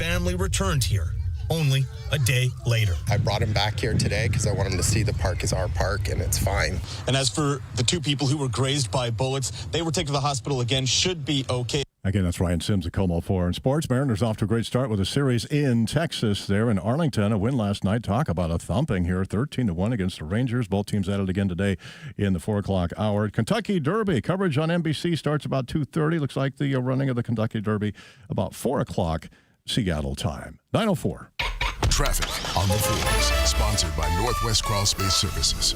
family returned here only a day later. I brought him back here today because I want him to see the park is our park, and it's fine. And as for the two people who were grazed by bullets, they were taken to the hospital again, should be okay. Again, that's Ryan Sims at Como 4 in sports. Mariners off to a great start with a series in Texas there in Arlington. A win last night. Talk about a thumping here, 13-1 against the Rangers. Both teams at it again today in the 4 o'clock hour. Kentucky Derby coverage on NBC starts about 2:30. Looks like the running of the Kentucky Derby about 4 o'clock Seattle time. 9:04. Traffic on the 4s, sponsored by Northwest Crawl Space Services.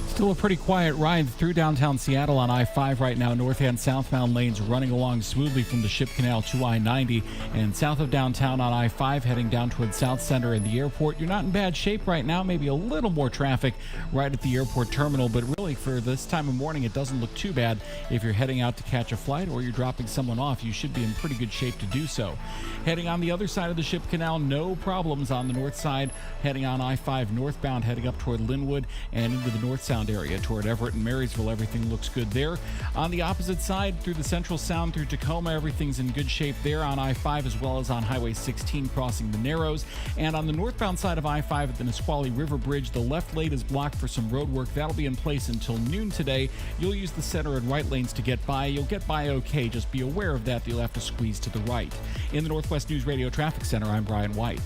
Still a pretty quiet ride through downtown Seattle on I-5 right now. North and southbound lanes running along smoothly from the Ship Canal to I-90. And south of downtown on I-5 heading down towards South Center and the airport. You're not in bad shape right now. Maybe a little more traffic right at the airport terminal. But really, for this time of morning, it doesn't look too bad. If you're heading out to catch a flight or you're dropping someone off, you should be in pretty good shape to do so. Heading on the other side of the Ship Canal, no problems on the north side. Heading on I-5 northbound, heading up toward Linwood and into the North Sound area toward Everett and Marysville. Everything looks good there. On the opposite side, through the Central Sound through Tacoma, everything's in good shape there on I-5 as well as on Highway 16 crossing the Narrows. And on the northbound side of I-5 at the Nisqually River Bridge, the left lane is blocked for some road work. That'll be in place until noon today. You'll use the center and right lanes to get by. You'll get by okay. Just be aware of that. You'll have to squeeze to the right. In the Northwest News Radio Traffic Center, I'm Brian White.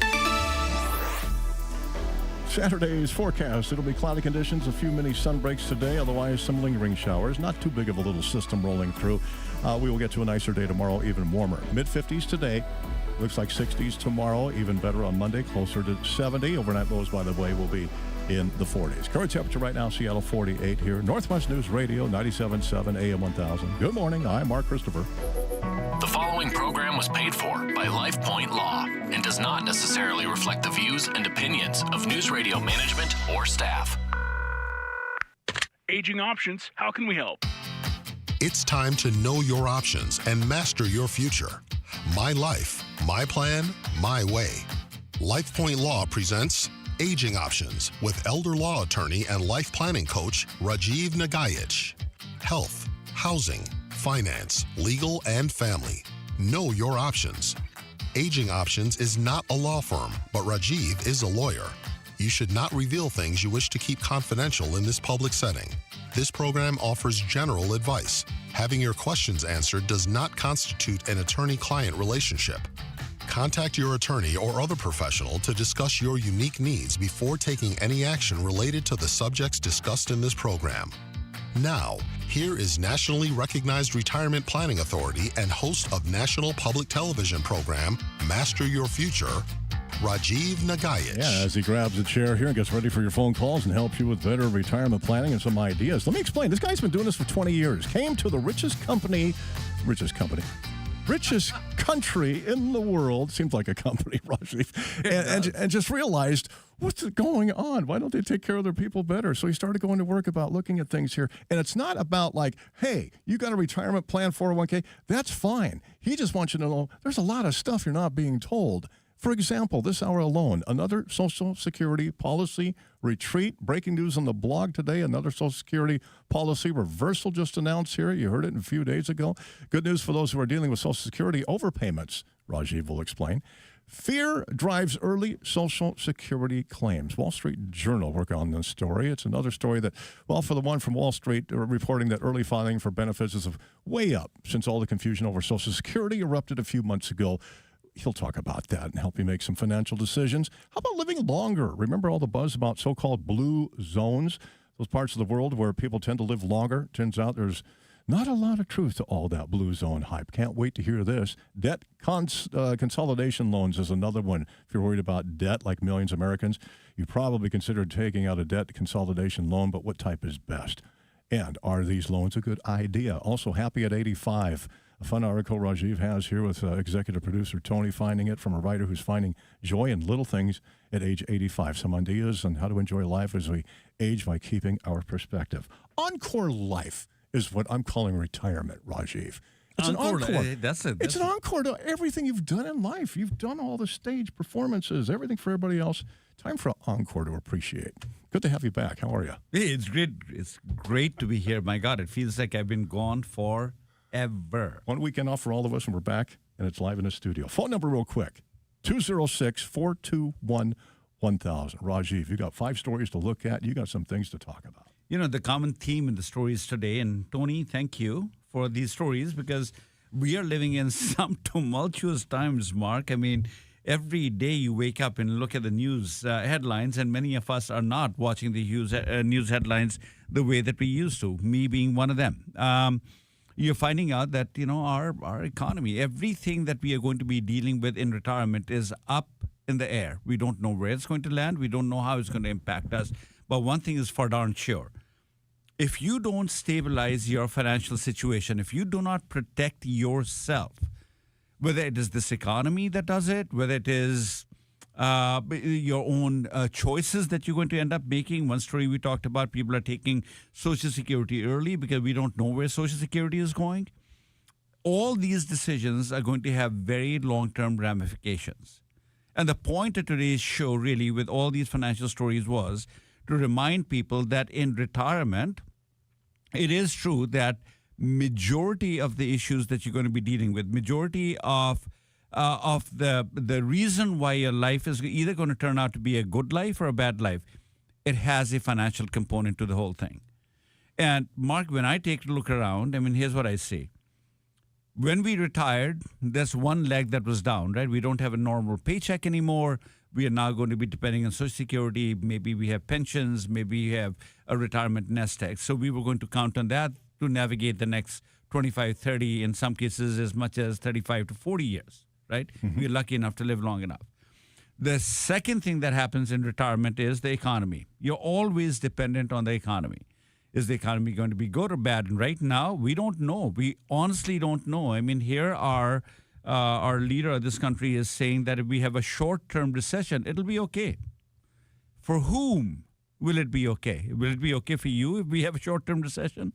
Saturday's forecast. It'll be cloudy conditions, a few mini sun breaks today, otherwise some lingering showers. Not too big of a little system rolling through. We will get to a nicer day tomorrow, even warmer. Mid-50s today. Looks like 60s tomorrow, even better on Monday, closer to 70. Overnight lows, by the way, will be in the 40s. Current temperature right now, Seattle 48 here. Northwest News Radio, 97.7 AM 1000. Good morning. I'm Mark Christopher. The following program was paid for by LifePoint Law and does not necessarily reflect the views and opinions of News Radio management or staff. Aging Options, how can we help? It's time to know your options and master your future. My life, my plan, my way. LifePoint Law presents Aging Options with elder law attorney and life planning coach Rajiv Nagaich. Health, housing, finance, legal, and family. Know your options. Aging Options is not a law firm, but Rajiv is a lawyer. You should not reveal things you wish to keep confidential in this public setting. This program offers general advice. Having your questions answered does not constitute an attorney-client relationship. Contact your attorney or other professional to discuss your unique needs before taking any action related to the subjects discussed in this program. Now, here is nationally recognized retirement planning authority and host of national public television program, Master Your Future, Rajiv Nagaich. Yeah, as he grabs a chair here and gets ready for your phone calls and helps you with better retirement planning and some ideas. Let me explain. This guy's been doing this for 20 years. Came to the richest country in the world, seems like a company, Rajiv, and just realized, what's going on? Why don't they take care of their people better? So he started going to work about looking at things here. And it's not about like, hey, you got a retirement plan, 401k, that's fine. He just wants you to know there's a lot of stuff you're not being told. For example, this hour alone, another Social Security policy retreat. Breaking news on the blog today, another Social Security policy reversal just announced here. You heard it a few days ago. Good news for those who are dealing with Social Security overpayments, Rajiv will explain. Fear drives early Social Security claims. Wall Street Journal work on this story. It's another story that, well, for the one from Wall Street, reporting that early filing for benefits is way up since all the confusion over Social Security erupted a few months ago. He'll talk about that and help you make some financial decisions. How about living longer? Remember all the buzz about so-called blue zones, those parts of the world where people tend to live longer? Turns out there's not a lot of truth to all that blue zone hype. Can't wait to hear this. Debt consolidation loans is another one. If you're worried about debt like millions of Americans, you probably considered taking out a debt consolidation loan, but what type is best? And are these loans a good idea? Also, Happy at 85. A fun article Rajiv has here with executive producer Tony, finding it from a writer who's finding joy in little things at age 85. Some ideas on how to enjoy life as we age by keeping our perspective. Encore life is what I'm calling retirement, Rajiv. It's encore. An encore. It's an encore to everything you've done in life. You've done all the stage performances, everything for everybody else. Time for an encore to appreciate. Good to have you back. How are you? Hey, it's great. It's great to be here. My God, it feels like I've been gone forever. One weekend off for all of us, and we're back, and it's live in the studio. Phone number real quick, 206-421-1000. Rajiv, you got 5 stories to look at. You got some things to talk about. You know, the common theme in the stories today, and Tony, thank you for these stories because we are living in some tumultuous times, Mark. I mean, every day you wake up and look at the news headlines, and many of us are not watching the news headlines the way that we used to, me being one of them. You're finding out that, you know, our economy, everything that we are going to be dealing with in retirement is up in the air. We don't know where it's going to land. We don't know how it's going to impact us. But one thing is for darn sure. If you don't stabilize your financial situation, if you do not protect yourself, whether it is this economy that does it, whether it is your own choices that you're going to end up making. One story we talked about, people are taking Social Security early because we don't know where Social Security is going. All these decisions are going to have very long-term ramifications. And the point of today's show, really, with all these financial stories was to remind people that in retirement, it is true that majority of the issues that you're going to be dealing with, majority of the reason why your life is either going to turn out to be a good life or a bad life, it has a financial component to the whole thing. And Mark, when I take a look around, I mean, here's what I see. When we retired, there's one leg that was down, right? We don't have a normal paycheck anymore. We are now going to be depending on Social Security. Maybe we have pensions. Maybe we have a retirement nest egg. So we were going to count on that to navigate the next 25, 30, in some cases as much as 35 to 40 years, right? Mm-hmm. We're lucky enough to live long enough. The second thing that happens in retirement is the economy. You're always dependent on the economy. Is the economy going to be good or bad? And right now, we don't know. We honestly don't know. I mean, here our leader of this country is saying that if we have a short-term recession, it'll be okay. For whom will it be okay? Will it be okay for you if we have a short-term recession?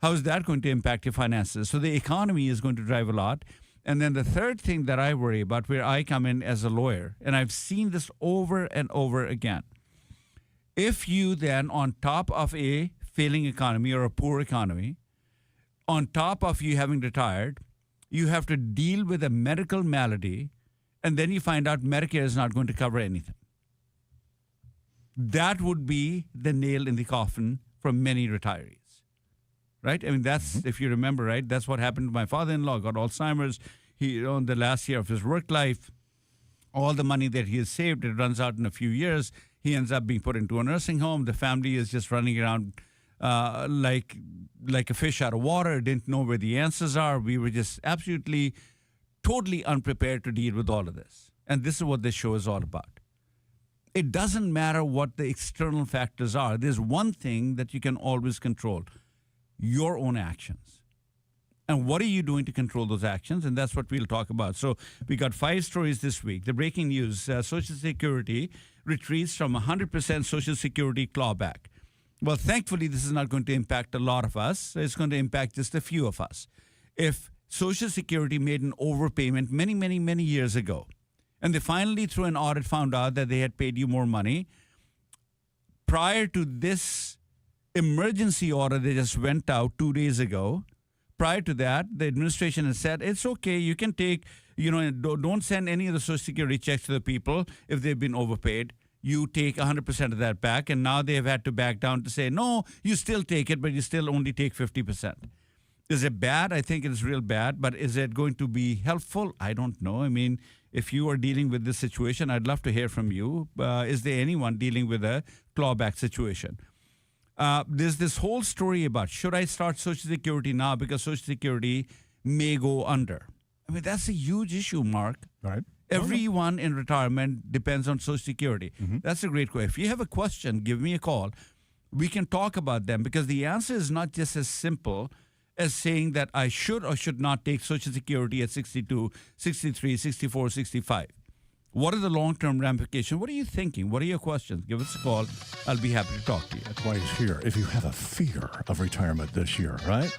How is that going to impact your finances? So the economy is going to drive a lot. And then the third thing that I worry about, where I come in as a lawyer, and I've seen this over and over again. If you then, on top of a failing economy or a poor economy, on top of you having retired, you have to deal with a medical malady, and then you find out Medicare is not going to cover anything. That would be the nail in the coffin for many retirees. Right? I mean, that's, if you remember, right, that's what happened to my father-in-law, got Alzheimer's. He, on the last year of his work life, all the money that he has saved, it runs out in a few years. He ends up being put into a nursing home. The family is just running around like a fish out of water, didn't know where the answers are. We were just absolutely, totally unprepared to deal with all of this. And this is what this show is all about. It doesn't matter what the external factors are. There's one thing that you can always control: your own actions. And what are you doing to control those actions? And that's what we'll talk about. So we got 5 stories this week. The breaking news, Social Security retreats from 100% Social Security clawback. Well, thankfully, this is not going to impact a lot of us. It's going to impact just a few of us. If Social Security made an overpayment many, many, many years ago, and they finally, through an audit, found out that they had paid you more money, prior to this emergency order that just went out 2 days ago, prior to that, the administration has said, it's okay, you can take, don't send any of the Social Security checks to the people if they've been overpaid. You take 100% of that back, and now they have had to back down to say, no, you still take it, but you still only take 50%. Is it bad? I think it's real bad, but is it going to be helpful? I don't know. I mean, if you are dealing with this situation, I'd love to hear from you. Is there anyone dealing with a clawback situation? There's this whole story about, should I start Social Security now because Social Security may go under? I mean, that's a huge issue, Mark. Right. Everyone in retirement depends on Social Security. Mm-hmm. That's a great question. If you have a question, give me a call. We can talk about them, because the answer is not just as simple as saying that I should or should not take Social Security at 62, 63, 64, 65. What are the long-term ramifications? What are you thinking? What are your questions? Give us a call. I'll be happy to talk to you. That's why he's here. If you have a fear of retirement this year, right?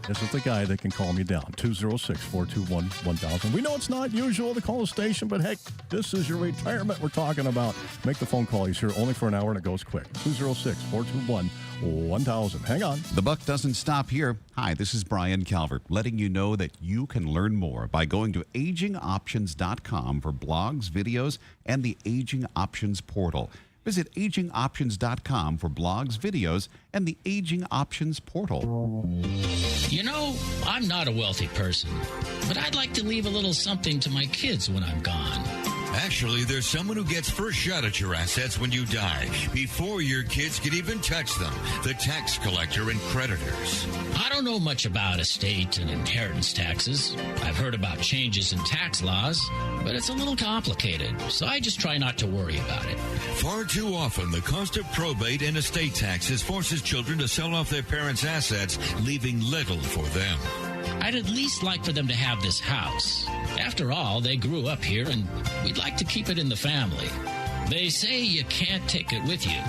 This is the guy that can calm you down. 206-421-1000. We know it's not usual to call the station, but heck, this is your retirement we're talking about. Make the phone call. He's here only for an hour, and it goes quick. 206-421-1000. Hang on. The buck doesn't stop here. Hi, this is Brian Calvert, letting you know that you can learn more by going to AgingOptions.com for blogs, videos, and the Aging Options portal. Visit AgingOptions.com for blogs, videos, and the Aging Options portal. You know, I'm not a wealthy person, but I'd like to leave a little something to my kids when I'm gone. Actually, there's someone who gets first shot at your assets when you die, before your kids can even touch them. The tax collector and creditors. I don't know much about estate and inheritance taxes. I've heard about changes in tax laws, but it's a little complicated, so I just try not to worry about it. Far too often, the cost of probate and estate taxes forces children to sell off their parents' assets, leaving little for them. I'd at least like for them to have this house. After all, they grew up here, and we'd like to keep it in the family. They say you can't take it with you.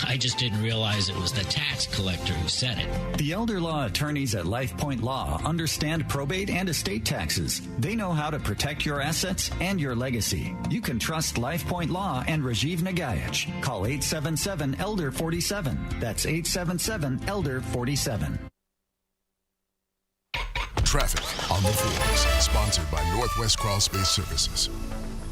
I just didn't realize it was the tax collector who said it. The elder law attorneys at LifePoint Law understand probate and estate taxes. They know how to protect your assets and your legacy. You can trust LifePoint Law and Rajiv Nagaich. Call 877-ELDER-47. That's 877-ELDER-47. Traffic on the fours, sponsored by Northwest Crawl Space Services.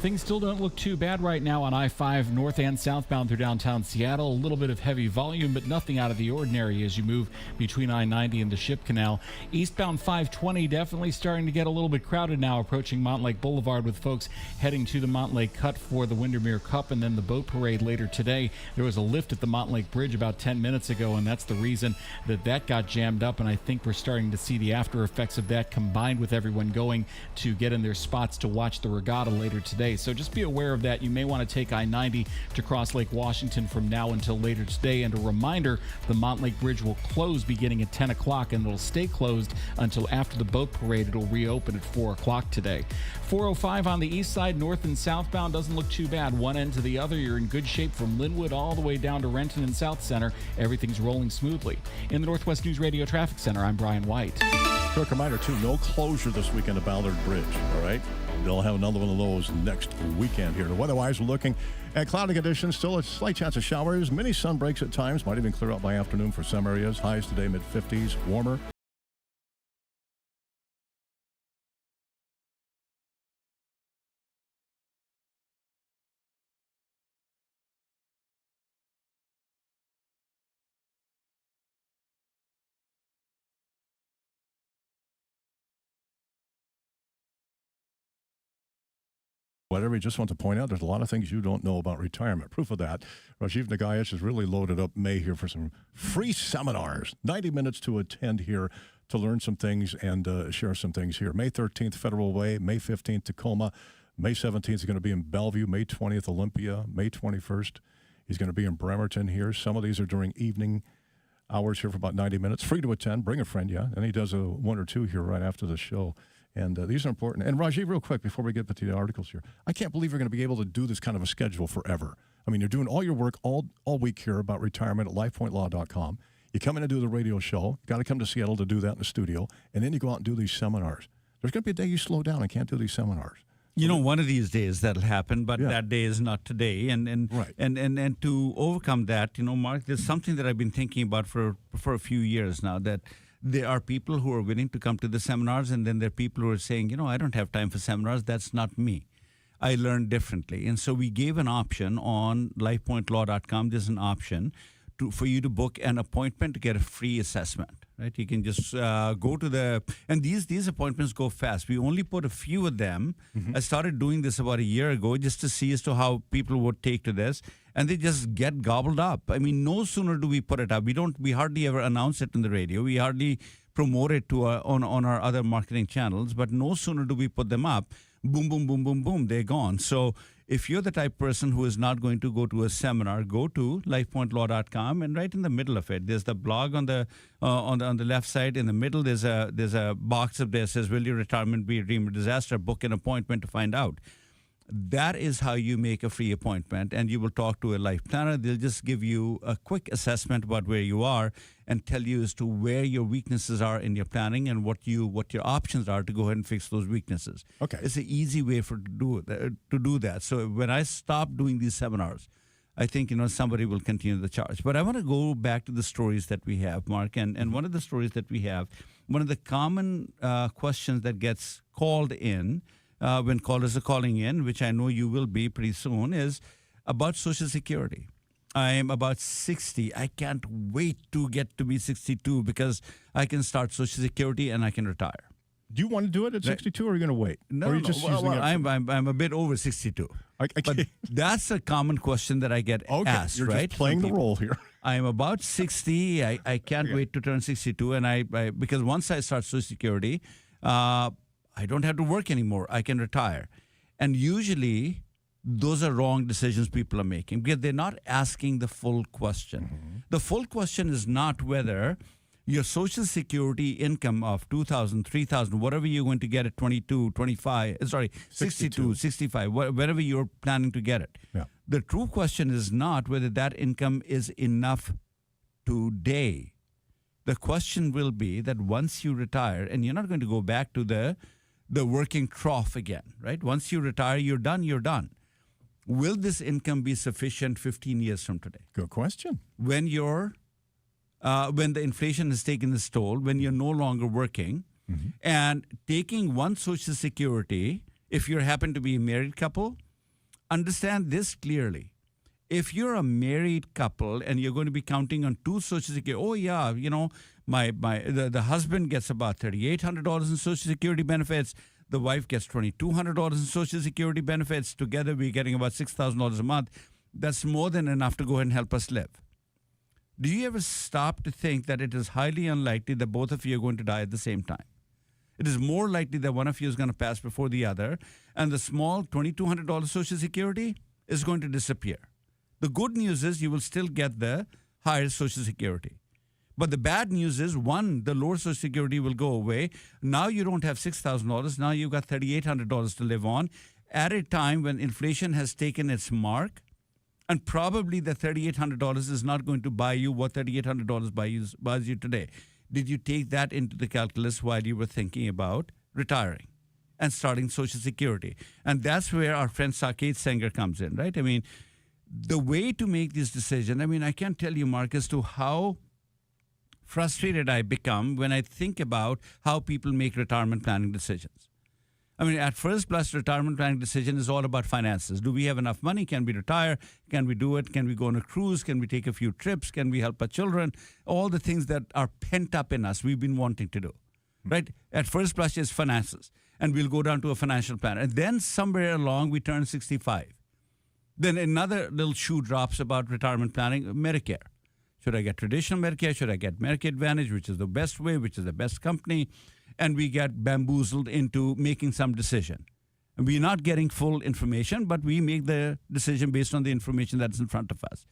Things still don't look too bad right now on I-5 north and southbound through downtown Seattle. A little bit of heavy volume, but nothing out of the ordinary as you move between I-90 and the Ship Canal. Eastbound 520 definitely starting to get a little bit crowded now, approaching Montlake Boulevard with folks heading to the Montlake Cut for the Windermere Cup and then the boat parade later today. There was a lift at the Montlake Bridge about 10 minutes ago, and that's the reason that got jammed up, and I think we're starting to see the after effects of that combined with everyone going to get in their spots to watch the regatta later today. So just be aware of that. You may want to take I-90 to cross Lake Washington from now until later today. And a reminder, the Montlake Bridge will close beginning at 10 o'clock, and it'll stay closed until after the boat parade. It'll reopen at 4 o'clock today. 405 on the east side, north and southbound, doesn't look too bad. One end to the other, you're in good shape from Linwood all the way down to Renton and South Center. Everything's rolling smoothly. In the Northwest News Radio Traffic Center, I'm Brian White. Quick reminder, too, no closure this weekend of Ballard Bridge, all right? They'll have another one of those next weekend here. Weather-wise, we're looking at cloudy conditions, still a slight chance of showers, mini sun breaks at times, might even clear out by afternoon for some areas. Highs today, mid-50s, warmer. Whatever, you just want to point out, there's a lot of things you don't know about retirement. Proof of that, Rajiv Nagaich has really loaded up May here for some free seminars. 90 minutes to attend here to learn some things and share some things here. May 13th, Federal Way. May 15th, Tacoma. May 17th is going to be in Bellevue. May 20th, Olympia. May 21st, he's going to be in Bremerton here. Some of these are during evening hours here for about 90 minutes. Free to attend. Bring a friend, yeah. And he does a one or two here right after the show. And these are important. And Rajiv, real quick, before we get to the articles here, I can't believe you're going to be able to do this kind of a schedule forever. I mean, you're doing all your work all week here about retirement at lifepointlaw.com. You come in and do the radio show. You got to come to Seattle to do that in the studio. And then you go out and do these seminars. There's going to be a day you slow down and can't do these seminars. You know, one of these days that'll happen, but that day is not today. And to overcome that, you know, Mark, there's something that I've been thinking about for a few years now, that there are people who are willing to come to the seminars, and then there are people who are saying, you know, I don't have time for seminars. That's not me. I learn differently. And so we gave an option on lifepointlaw.com. There's an option for you to book an appointment to get a free assessment, right? You can just go to and these appointments go fast. We only put a few of them. Mm-hmm. I started doing this about a year ago just to see as to how people would take to this, and they just get gobbled up. I mean, no sooner do we put it up. We hardly ever announce it in the radio. We hardly promote it on our other marketing channels, but no sooner do we put them up, boom, boom, boom, boom, boom, they're gone. So if you're the type of person who is not going to go to a seminar, go to lifepointlaw.com, and right in the middle of it, there's the blog on the left side. In the middle, there's a box up there that says, "Will your retirement be a dream or disaster? Book an appointment to find out." that is how you make a free appointment, and you will talk to a life planner. They'll just give you a quick assessment about where you are and tell you as to where your weaknesses are in your planning and what your options are to go ahead and fix those weaknesses. Okay. It's an easy way to do that. So when I stop doing these seminars, I think, somebody will continue the charge. But I want to go back to the stories that we have, Mark. And one of the stories that we have, one of the common questions that gets called in when callers are calling in, which I know you will be pretty soon, is about Social Security. I am about 60. I can't wait to get to be 62 because I can start Social Security and I can retire. Do you want to do it at 62, or are you going to wait? No, I'm a bit over 62. But that's a common question that I get asked, you're right? Just playing the role here. I am about 60. I can't wait to turn 62, and I because once I start Social Security, I don't have to work anymore. I can retire. And usually, those are wrong decisions people are making because they're not asking the full question. Mm-hmm. The full question is not whether your Social Security income of $2,000, $3,000, whatever you're going to get at 62, 65, wherever you're planning to get it. Yeah. The true question is not whether that income is enough today. The question will be that once you retire, and you're not going to go back to the working trough again, right? Once you retire, you're done. Will this income be sufficient 15 years from today? Good question. When the inflation has taken its toll, when you're no longer working, and taking one Social Security, if you happen to be a married couple, understand this clearly. If you're a married couple and you're going to be counting on two Social Security, the husband gets about $3,800 in Social Security benefits. The wife gets $2,200 in Social Security benefits. Together, we're getting about $6,000 a month. That's more than enough to go ahead and help us live. Do you ever stop to think that it is highly unlikely that both of you are going to die at the same time? It is more likely that one of you is going to pass before the other, and the small $2,200 Social Security is going to disappear. The good news is you will still get the higher Social Security. But the bad news is, one, the lower Social Security will go away. Now you don't have $6,000. Now you've got $3,800 to live on at a time when inflation has taken its mark. And probably the $3,800 is not going to buy you what $3,800 buys you today. Did you take that into the calculus while you were thinking about retiring and starting Social Security? And that's where our friend Saket Sanger comes in, right? I mean, the way to make this decision, I can't tell you, Mark, as to how frustrated I become when I think about how people make retirement planning decisions. At first blush, retirement planning decision is all about finances. Do we have enough money? Can we retire? Can we do it? Can we go on a cruise? Can we take a few trips? Can we help our children? All the things that are pent up in us, we've been wanting to do, right? At first blush is finances, and we'll go down to a financial planner. And then somewhere along, we turn 65. Then another little shoe drops about retirement planning, Medicare. Should I get traditional Medicare? Should I get Medicare Advantage, which is the best way, which is the best company? And we get bamboozled into making some decision. And we're not getting full information, but we make the decision based on the information that's in front of us.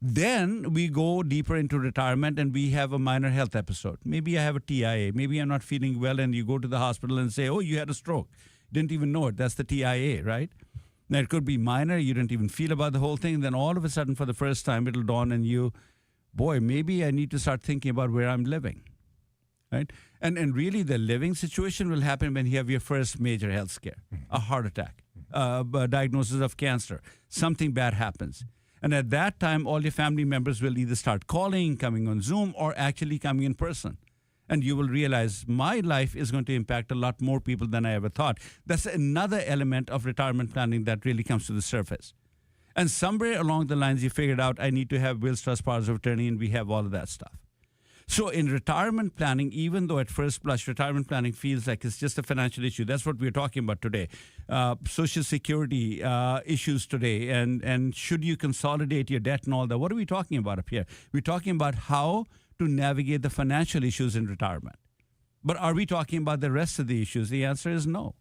Then we go deeper into retirement and we have a minor health episode. Maybe I have a TIA. Maybe I'm not feeling well, and you go to the hospital and say, oh, you had a stroke. Didn't even know it. That's the TIA, right? Now, it could be minor. You didn't even feel about the whole thing. Then all of a sudden, for the first time, it'll dawn on you, boy, maybe I need to start thinking about where I'm living. Right? And really, the living situation will happen when you have your first major health scare, a heart attack, a diagnosis of cancer, something bad happens. And at that time, all your family members will either start calling, coming on Zoom, or actually coming in person. And you will realize my life is going to impact a lot more people than I ever thought. That's another element of retirement planning that really comes to the surface. And somewhere along the lines, you figured out I need to have wills, trust, powers of attorney, and we have all of that stuff. So in retirement planning, even though at first blush, retirement planning feels like it's just a financial issue, that's what we're talking about today. Social Security issues today, and should you consolidate your debt and all that. What are we talking about up here? We're talking about how to navigate the financial issues in retirement. But are we talking about the rest of the issues? The answer is no.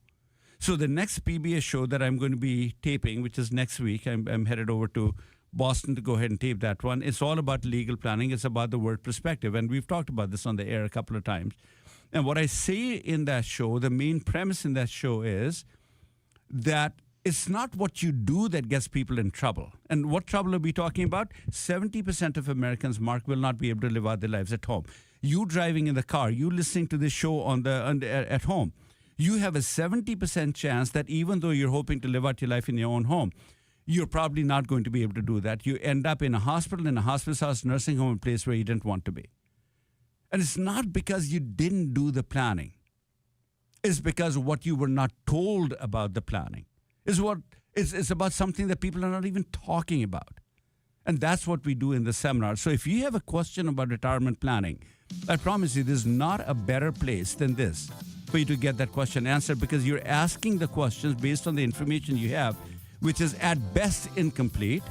So the next PBS show that I'm going to be taping, which is next week, I'm headed over to Boston to go ahead and tape that one. It's all about legal planning. It's about the word perspective. And we've talked about this on the air a couple of times. And what I say in that show, the main premise in that show is that it's not what you do that gets people in trouble. And what trouble are we talking about? 70% of Americans, Mark, will not be able to live out their lives at home. You driving in the car, you listening to this show at home, you have a 70% chance that even though you're hoping to live out your life in your own home, you're probably not going to be able to do that. You end up in a hospital, in a hospice house, nursing home, a place where you didn't want to be. And it's not because you didn't do the planning. It's because what you were not told about the planning. It's about something that people are not even talking about. And that's what we do in the seminar. So if you have a question about retirement planning, I promise you there's not a better place than this for you to get that question answered, because you're asking the questions based on the information you have, which is at best incomplete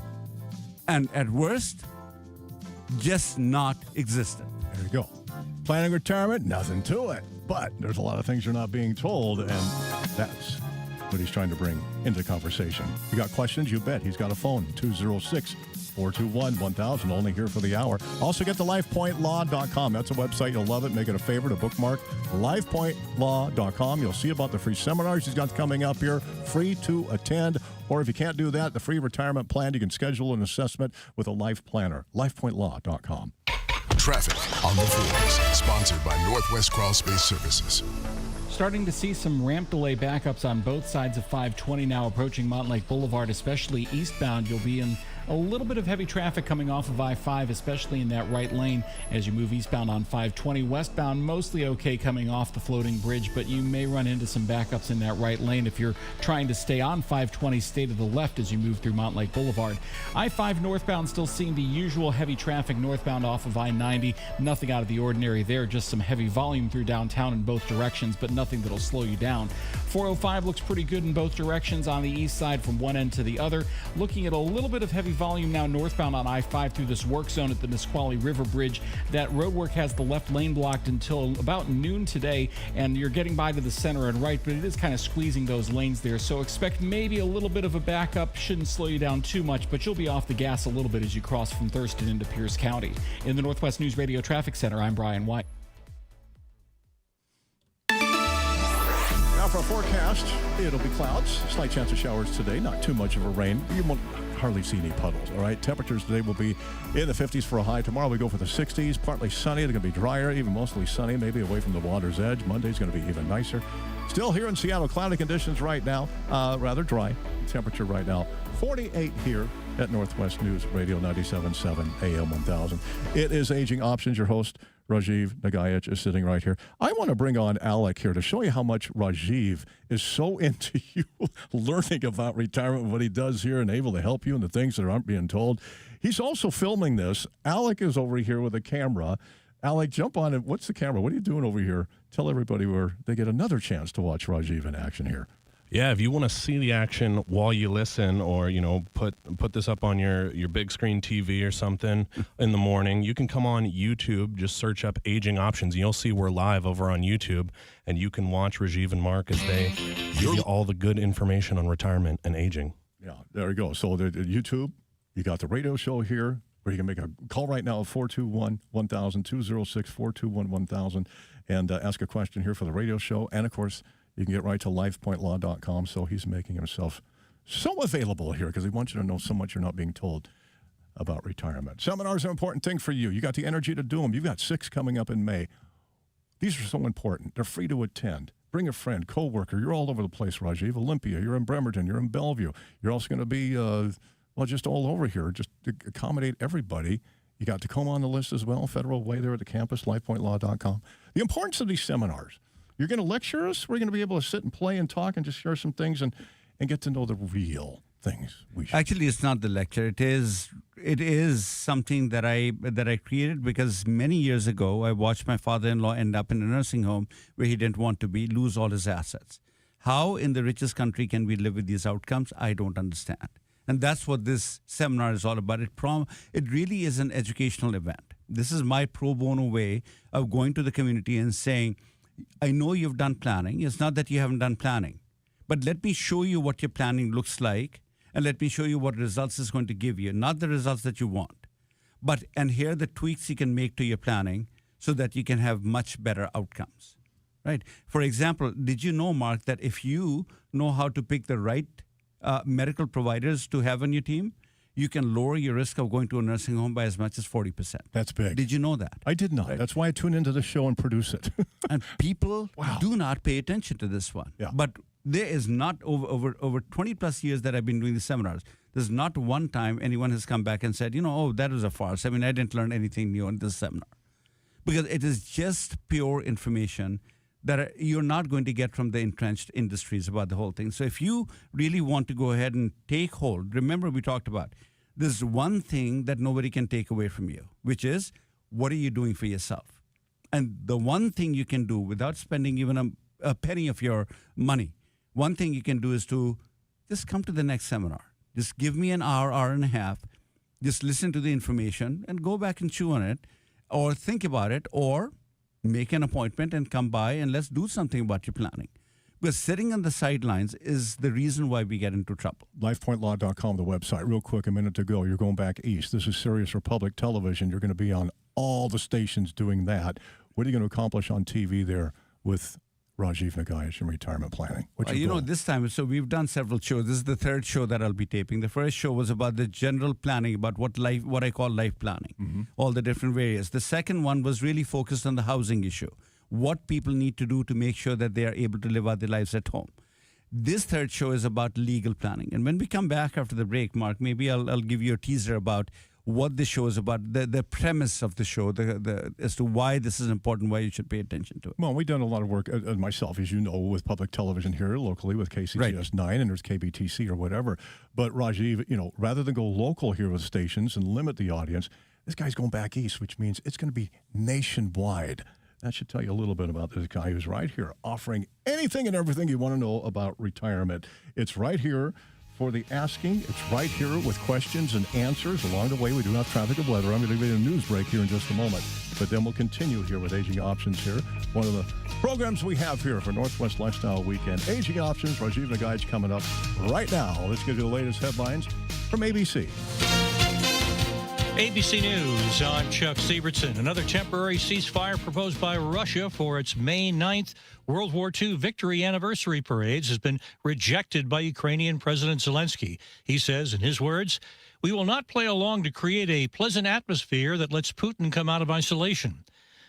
and at worst just not existent. There you go. Planning retirement, nothing to it. But there's a lot of things you're not being told, and that's what he's trying to bring into the conversation. You got questions? You bet. He's got a phone, 206-421-1000, only here for the hour. Also get to lifepointlaw.com. That's a website. You'll love it. Make it a favorite, a bookmark. lifepointlaw.com. You'll see about the free seminars he's got coming up here, free to attend. Or if you can't do that, the free retirement plan, you can schedule an assessment with a life planner. lifepointlaw.com. Traffic on the fours, sponsored by Northwest Crawl Space Services. Starting to see some ramp delay backups on both sides of 520 now approaching Montlake Boulevard, especially eastbound. You'll be in a little bit of heavy traffic coming off of I-5, especially in that right lane as you move eastbound on 520. Westbound, mostly okay coming off the floating bridge, but you may run into some backups in that right lane if you're trying to stay on 520, stay to the left as you move through Montlake Boulevard. I-5 northbound still seeing the usual heavy traffic northbound off of I-90. Nothing out of the ordinary there, just some heavy volume through downtown in both directions, but nothing that'll slow you down. 405 looks pretty good in both directions on the east side from one end to the other. Looking at a little bit of heavy volume now northbound on I-5 through this work zone at the Nisqually River Bridge. That roadwork has the left lane blocked until about noon today, and you're getting by to the center and right, but it is kind of squeezing those lanes there, so expect maybe a little bit of a backup. Shouldn't slow you down too much, but you'll be off the gas a little bit as you cross from Thurston into Pierce County. In the Northwest News Radio Traffic Center, I'm Brian White. Now for a forecast, it'll be clouds, slight chance of showers today, not too much of a rain. You won't hardly see any puddles, all right? Temperatures today will be in the 50s for a high. Tomorrow we go for the 60s, partly sunny. It's going to be drier, even mostly sunny, maybe away from the water's edge. Monday's going to be even nicer. Still here in Seattle, cloudy conditions right now, rather dry. Temperature right now, 48 here at Northwest News Radio 97.7 AM 1000. It is Aging Options. Your host, Rajiv Nagaich, is sitting right here. I want to bring on Alec here to show you how much Rajiv is so into you learning about retirement, what he does here, and able to help you in the things that aren't being told. He's also filming this. Alec is over here with a camera. Alec, jump on it. What's the camera? What are you doing over here? Tell everybody where they get another chance to watch Rajiv in action here. Yeah, if you want to see the action while you listen, or put this up on your big screen TV or something in the morning, you can come on YouTube, just search up Aging Options, and you'll see we're live over on YouTube, and you can watch Rajiv and Mark as they give you all the good information on retirement and aging. Yeah, there you go. So the YouTube, you got the radio show here, where you can make a call right now at 421-1000, 206-421-1000, and ask a question here for the radio show. And, of course, you can get right to lifepointlaw.com. So he's making himself so available here because he wants you to know so much you're not being told about retirement. Seminars are an important thing for you. You got the energy to do them. You've got 6 coming up in May. These are so important. They're free to attend. Bring a friend, coworker. You're all over the place, Rajiv. Olympia, you're in Bremerton, you're in Bellevue. You're also going to be, just all over here, just to accommodate everybody. You got Tacoma on the list as well, Federal Way there at the campus, lifepointlaw.com. The importance of these seminars. You're going to lecture us. We're going to be able to sit and play and talk and just share some things and get to know the real things. Actually, it's not the lecture. It is something that I created because many years ago I watched my father-in-law end up in a nursing home where he didn't want to be, lose all his assets. How in the richest country can we live with these outcomes? I don't understand. And that's what this seminar is all about. It really is an educational event. This is my pro bono way of going to the community and saying, I know you've done planning. It's not that you haven't done planning. But let me show you what your planning looks like, and let me show you what results it's going to give you, not the results that you want. And here are the tweaks you can make to your planning so that you can have much better outcomes. Right? For example, did you know, Mark, that if you know how to pick the right medical providers to have on your team, you can lower your risk of going to a nursing home by as much as 40%. That's big. Did you know that? I did not. Right. That's why I tune into the show and produce it. And people do not pay attention to this one. Yeah. But there is not, over 20 plus years that I've been doing these seminars, there's not one time anyone has come back and said, that was a farce. I mean, I didn't learn anything new in this seminar. Because it is just pure information that you're not going to get from the entrenched industries about the whole thing. So if you really want to go ahead and take hold, remember we talked about, there's one thing that nobody can take away from you, which is, what are you doing for yourself? And the one thing you can do without spending even a penny of your money, one thing you can do is to just come to the next seminar. Just give me an hour and a half, just listen to the information and go back and chew on it, or think about it, or make an appointment and come by and let's do something about your planning. Because sitting on the sidelines is the reason why we get into trouble. LifePointLaw.com, the website. Real quick, a minute to go. You're going back east. This is Sirius Republic Television. You're going to be on all the stations doing that. What are you going to accomplish on TV there with Rajiv Nagaich and retirement planning? This time, so we've done several shows. This is the third show that I'll be taping. The first show was about the general planning, about what I call life planning, all the different various. The second one was really focused on the housing issue, what people need to do to make sure that they are able to live out their lives at home. This third show is about legal planning. And when we come back after the break, Mark, maybe I'll give you a teaser about what the show is about, the premise of the show, as to why this is important, why you should pay attention to it. Well, we've done a lot of work, myself, as you know, with public television here locally with KCCS 9, and there's KBTC or whatever. But Rajiv, rather than go local here with stations and limit the audience, this guy's going back east, which means it's going to be nationwide. That should tell you a little bit about this guy who's right here, offering anything and everything you want to know about retirement. It's right here for the asking. It's right here with questions and answers. Along the way, we do have traffic and weather. I'm going to give you a news break here in just a moment. But then we'll continue here with Aging Options here. One of the programs we have here for Northwest Lifestyle Weekend. Aging Options, Rajiv Nagaich coming up right now. Let's give you the latest headlines from ABC. ABC News, I'm Chuck Sievertson. Another temporary ceasefire proposed by Russia for its May 9th World War II victory anniversary parades has been rejected by Ukrainian President Zelensky. He says, in his words, "We will not play along to create a pleasant atmosphere that lets Putin come out of isolation."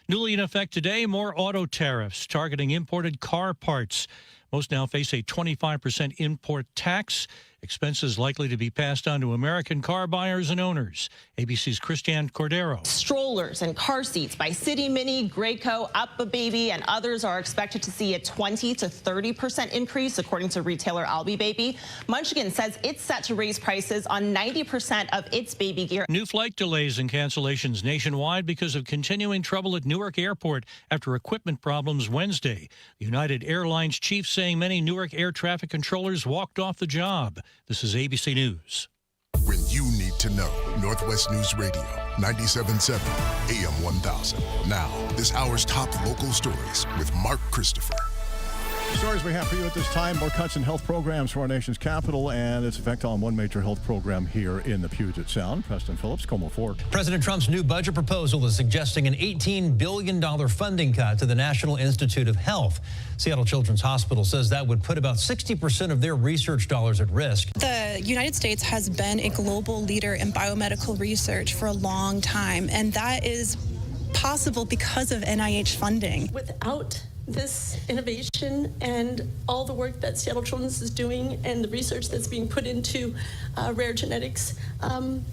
Newly in effect today, more auto tariffs targeting imported car parts. Most now face a 25% import tax. Expenses likely to be passed on to American car buyers and owners. ABC's Christiane Cordero. Strollers and car seats by City Mini, Graco, Up a Baby, and others are expected to see a 20 to 30% increase, according to retailer Albi Baby. Munchkin says it's set to raise prices on 90% of its baby gear. New flight delays and cancellations nationwide because of continuing trouble at Newark Airport after equipment problems Wednesday. United Airlines chief saying many Newark air traffic controllers walked off the job. This is ABC News. When you need to know, Northwest News Radio, 97.7 AM 1000. Now, this hour's top local stories with Mark Christopher. Stories we have for you at this time, more cuts in health programs for our nation's capital and its effect on one major health program here in the Puget Sound. Preston Phillips, Como 4. President Trump's new budget proposal is suggesting an $18 billion funding cut to the National Institute of Health. Seattle Children's Hospital says that would put about 60% of their research dollars at risk. The United States has been a global leader in biomedical research for a long time, and that is possible because of NIH funding. Without this innovation and all the work that Seattle Children's is doing and the research that's being put into rare genetics,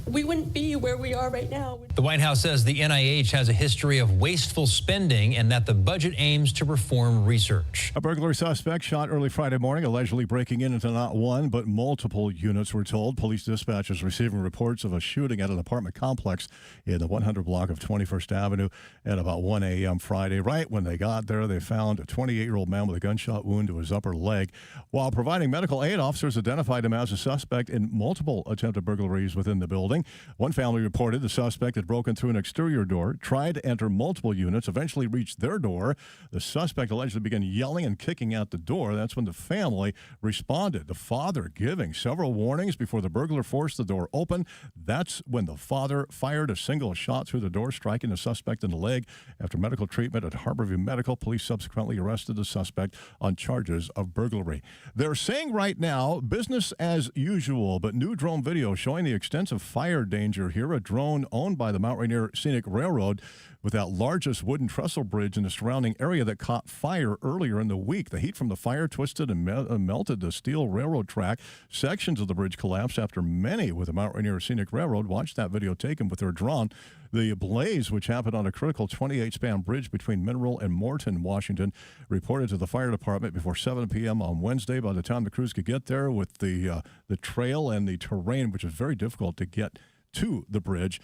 we wouldn't be where we are right now. The White House says the NIH has a history of wasteful spending and that the budget aims to reform research. A burglary suspect shot early Friday morning, allegedly breaking into not one but multiple units, we're told. Police dispatchers receiving reports of a shooting at an apartment complex in the 100 block of 21st Avenue at about 1 a.m. Friday. Right when they got there, they found a 28-year-old man with a gunshot wound to his upper leg. While providing medical aid, officers identified him as a suspect in multiple attempted burglaries within the building. One family reported the suspect had broken through an exterior door, tried to enter multiple units, eventually reached their door. The suspect allegedly began yelling and kicking out the door. That's when the family responded. The father giving several warnings before the burglar forced the door open. That's when the father fired a single shot through the door, striking the suspect in the leg. After medical treatment at Harborview Medical, police subsequently subsequently arrested the suspect on charges of burglary. They're saying right now, business as usual, but new drone video showing the extensive fire danger here. A drone owned by the Mount Rainier Scenic Railroad with that largest wooden trestle bridge in the surrounding area that caught fire earlier in the week. The heat from the fire twisted and melted the steel railroad track. Sections of the bridge collapsed after many with the Mount Rainier Scenic Railroad watched that video taken with their drone. The blaze, which happened on a critical 28-span bridge between Mineral and Morton, Washington, reported to the fire department before 7 p.m. on Wednesday. By the time the crews could get there with the trail and the terrain, which is very difficult to get to the bridge,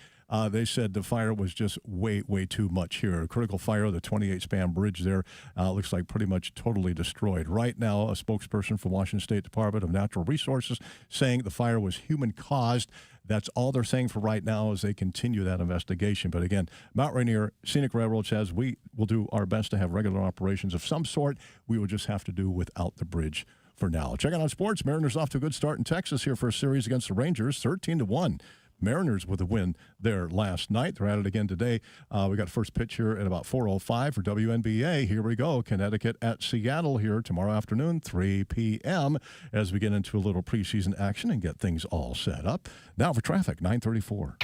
they said the fire was just way too much here. A critical fire, the 28-span bridge there, looks like pretty much totally destroyed. Right now, a spokesperson for Washington State Department of Natural Resources saying the fire was human-caused. That's all they're saying for right now as they continue that investigation. But again, Mount Rainier Scenic Railroad says we will do our best to have regular operations of some sort. We will just have to do without the bridge for now. Checking on sports, Mariners off to a good start in Texas here for a series against the Rangers, 13-1. Mariners with a win there last night. They're at it again today. We got first pitch here at about 4:05 for WNBA. Here we go. Connecticut at Seattle here tomorrow afternoon, 3 p.m. as we get into a little preseason action and get things all set up. Now for traffic, 9:34.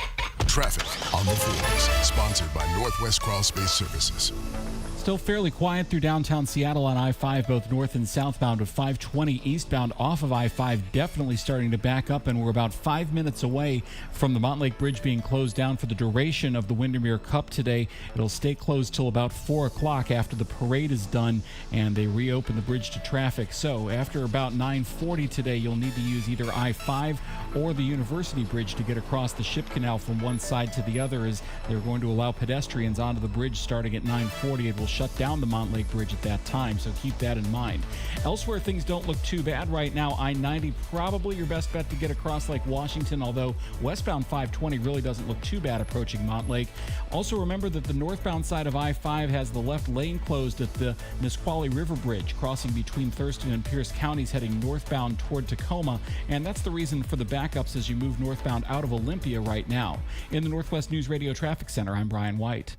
Traffic on the fours, sponsored by Northwest Crawl Space Services. Still fairly quiet through downtown Seattle on I-5, both north and southbound, with 520 eastbound off of I-5 definitely starting to back up, and we're about 5 minutes away from the Montlake Bridge being closed down for the duration of the Windermere Cup today. It'll stay closed till about 4 o'clock after the parade is done and they reopen the bridge to traffic. So after about 9:40 today, you'll need to use either I-5 or the University Bridge to get across the Ship Canal from one side to the other, as they're going to allow pedestrians onto the bridge starting at 9:40. It will shut down the Montlake Bridge at that time, so keep that in mind. Elsewhere, things don't look too bad right now. I-90 probably your best bet to get across Lake Washington, although westbound 520 really doesn't look too bad approaching Montlake. Also remember that the northbound side of I-5 has the left lane closed at the Nisqually River Bridge, crossing between Thurston and Pierce counties heading northbound toward Tacoma, and that's the reason for the backups as you move northbound out of Olympia right now. In the Northwest News Radio Traffic Center, I'm Brian White.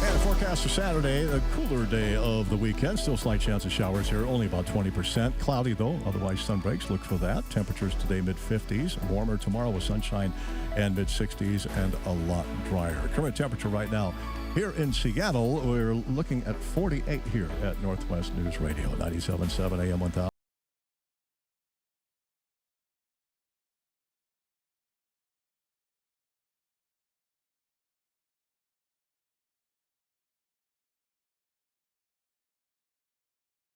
And a forecast for Saturday, a cooler day of the weekend. Still slight chance of showers here, only about 20%. Cloudy, though, otherwise sun breaks. Look for that. Temperatures today, mid-50s. Warmer tomorrow with sunshine and mid-60s and a lot drier. Current temperature right now here in Seattle, we're looking at 48 here at Northwest News Radio, 97.7 AM 1000.